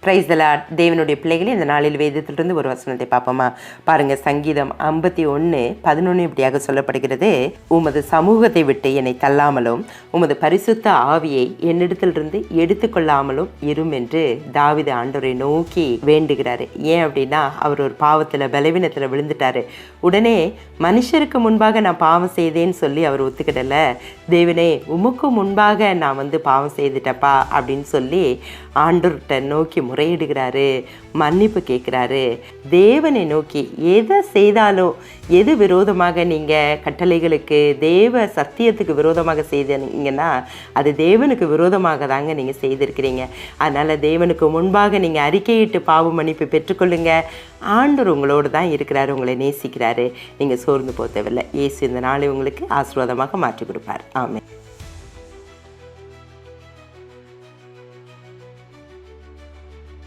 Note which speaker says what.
Speaker 1: Praise the Lord. தேவனுடைய பிள்ளைகளே, இந்த நாளில் வேதத்திலிருந்து ஒரு வசனத்தை பார்ப்போமா? பாருங்க, சங்கீதம் 51:11 இப்படியாக சொல்லப்படுகிறது. உமது சமூகத்தை விட்டு என்னை தள்ளாமலும் உமது பரிசுத்த ஆவியை என்னிடத்திலிருந்து எடுத்துக்கொள்ளாமலும் இரும் என்று தாவீது ஆண்டவரை நோக்கி வேண்டுகிறாரு. ஏன் அப்படின்னா, அவர் ஒரு பாவத்தில் பலவீனத்தில் விழுந்துட்டாரு. உடனே மனுஷருக்கு முன்பாக நான் பாவம் செய்தேன்னு சொல்லி அவர் ஒத்துக்கிடல. தேவனே, உமக்கு முன்பாக நான் பாவம் செய்துட்டப்பா அப்படின்னு சொல்லி ஆண்டவர்கிட்ட நோக்கி முறையிடுகிறாரு, மன்னிப்பு கேட்குறாரு. தேவனை நோக்கி எதை செய்தாலும், எது விரோதமாக நீங்கள் கட்டளைகளுக்கு, தேவ சத்தியத்துக்கு விரோதமாக செய்தீங்கன்னா அது தேவனுக்கு விரோதமாக தாங்க நீங்கள் செய்திருக்கிறீங்க. அதனால் தேவனுக்கு முன்பாக நீங்கள் அறிக்கையிட்டு பாவ மன்னிப்பு பெற்றுக்கொள்ளுங்க. ஆண்டவர் உங்களோடு தான் இருக்கிறாரு, உங்களை நேசிக்கிறாரு. நீங்கள் சோர்ந்து போக தேவையில்லை. இயேசு இந்த நாளை உங்களுக்கு ஆசீர்வாதமாக மாற்றி கொடுப்பார். ஆமென்.